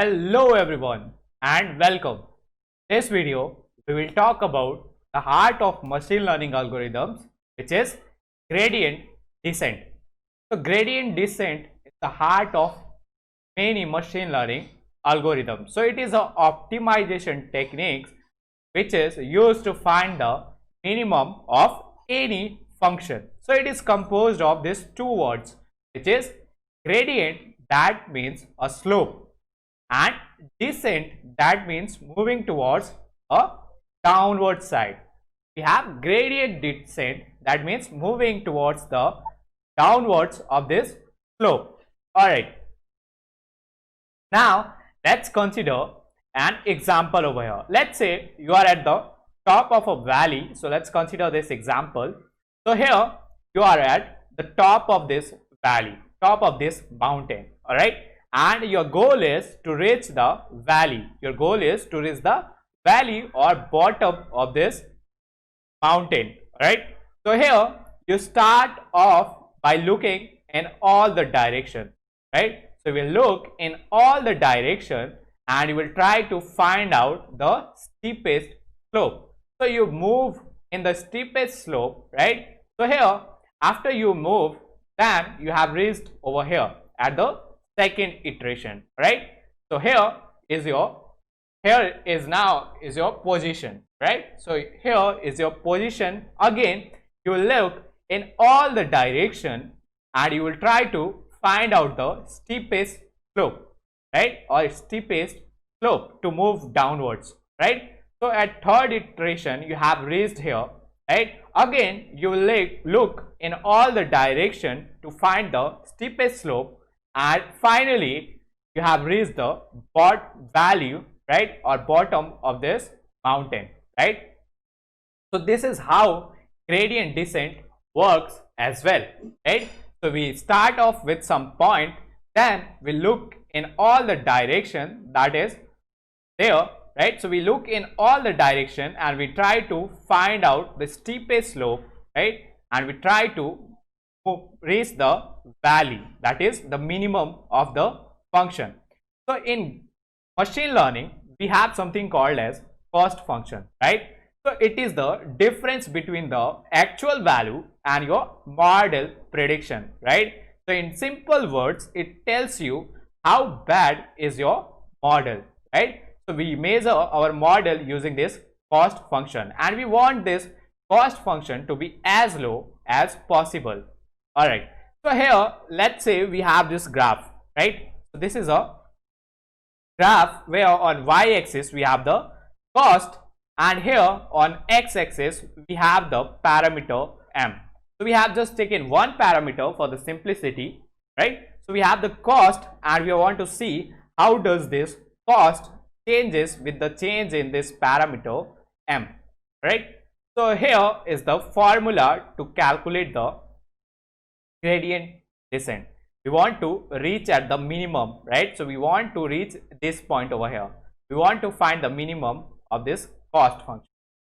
Hello everyone and welcome. This video we will talk about the heart of machine learning algorithms, which is gradient descent. So gradient descent is the heart of many machine learning algorithms. So it is a optimization techniques which is used to find the minimum of any function. So it is composed of these two words, which is gradient, that means a slope, and descent, that means moving towards a downward side. We have gradient descent, that means moving towards the downwards of this slope. Alright, now let's consider an example over here. Let's say you are at the top of a valley. So let's consider this example. So here you are at the top of this valley, top of this mountain. Alright, and your goal is to reach the valley. Your goal is to reach the valley or bottom of this mountain. Right. So here you start off by looking in all the direction. Right. So we will look in all the direction and you will try to find out the steepest slope. So you move in the steepest slope. Right. So here after you move, then you have reached over here at the second iteration, right? So here is your position, right? So here is your position. Again you will look in all the direction and you will try to find out the steepest slope, right, or steepest slope to move downwards, right? So at third iteration you have reached here, right? Again you will look in all the direction to find the steepest slope, and finally you have reached the value, right, or bottom of this mountain, right? So this is how gradient descent works as well, right? So we start off with some point, then we look in all the direction that is there, right? So we look in all the direction and we try to find out the steepest slope, right, and we try to reach the valley, that is the minimum of the function. So in machine learning we have something called as cost function, right? So it is the difference between the actual value and your model prediction, right? So in simple words it tells you how bad is your model, right? So we measure our model using this cost function and we want this cost function to be as low as possible. Alright, so here let's say we have this graph, right? So this is a graph where on y-axis we have the cost and here on x-axis we have the parameter m. So we have just taken one parameter for the simplicity, right? So we have the cost and we want to see how does this cost changes with the change in this parameter m, right? So here is the formula to calculate the gradient descent. We want to reach at the minimum, right? So we want to reach this point over here. We want to find the minimum of this cost function.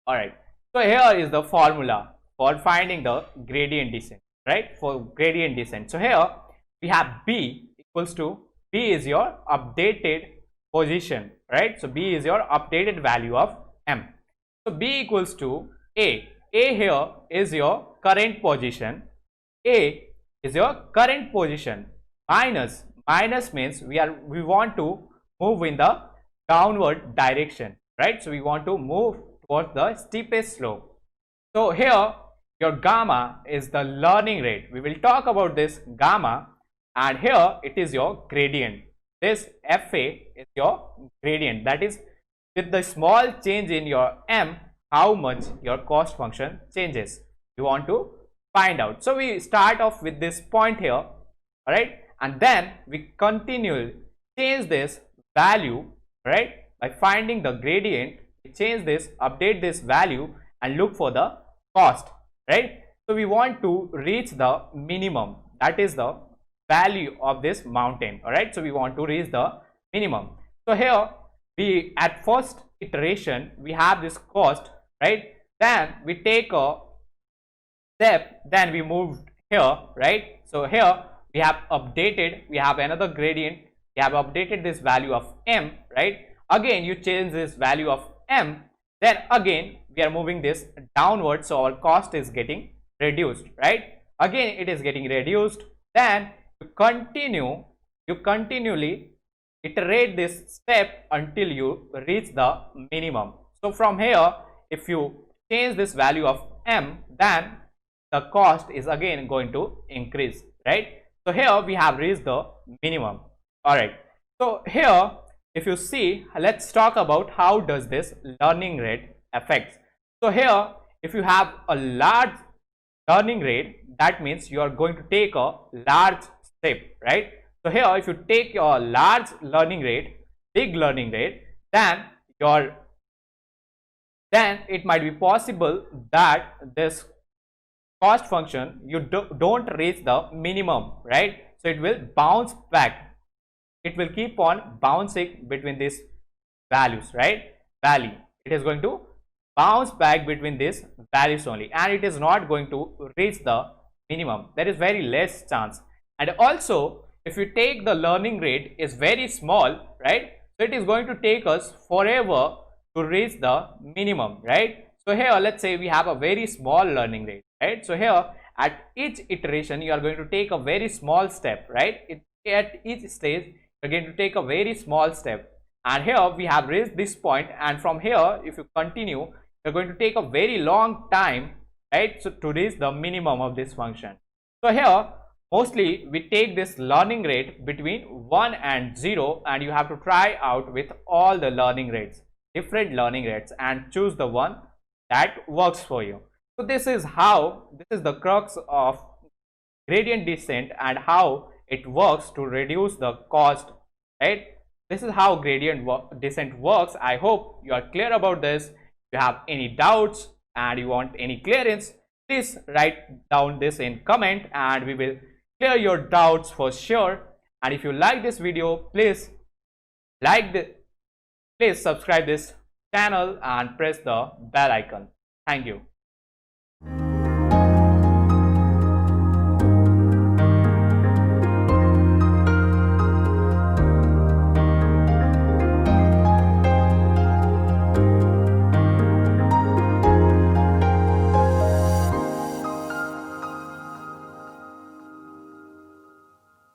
Alright, so here is the formula for finding the gradient descent, right? For gradient descent. So here we have b equals to, b is your updated position, right? So b is your updated value of m. So b equals to a here is your current position, a is your current position, minus means we want to move in the downward direction, right? So we want to move towards the steepest slope. So here your gamma is the learning rate. We will talk about this gamma, and here it is your gradient. This fa is your gradient, that is with the small change in your m how much your cost function changes. You want to find out. So we start off with this point here, all right, and then we continue change this value, right, by finding the gradient. We change this, update this value and look for the cost, right? So we want to reach the minimum, that is the value of this mountain, all right? So we want to reach the minimum. So here we at first iteration we have this cost, right? Then we take a step, then we moved here, right? So here we have updated, we have another gradient you have updated this value of m, right? Again you change this value of m, then again we are moving this downwards, so our cost is getting reduced, right? Again it is getting reduced, then you continually iterate this step until you reach the minimum. So from here, if you change this value of m, then the cost is again going to increase, right? So here we have reached the minimum. All right, so here if you see, let's talk about how does this learning rate affects. So here if you have a large learning rate, that means you are going to take a large step, right? So here if you take your large learning rate, big learning rate, then it might be possible that this cost function you don't reach the minimum, right? So it will bounce back, it will keep on bouncing between these values, right? Value, it is going to bounce back between these values only, and it is not going to reach the minimum. There is very less chance. And also if you take the learning rate is very small, right? So it is going to take us forever to reach the minimum, right? So here let's say we have a very small learning rate, right? So here at each iteration you are going to take a very small step, right? At each stage you are going to take a very small step, and here we have reached this point, and from here if you continue you are going to take a very long time, right? So to reach the minimum of this function. So here mostly we take this learning rate between 1 and 0, and you have to try out with all the learning rates, different learning rates, and choose the one that works for you. So this is the crux of gradient descent and how it works to reduce the cost, right? This is how gradient descent works. I hope you are clear about this. If you have any doubts and you want any clearance, please write down this in comment and we will clear your doubts for sure. And if you like this video, please subscribe this channel and press the bell icon. Thank you.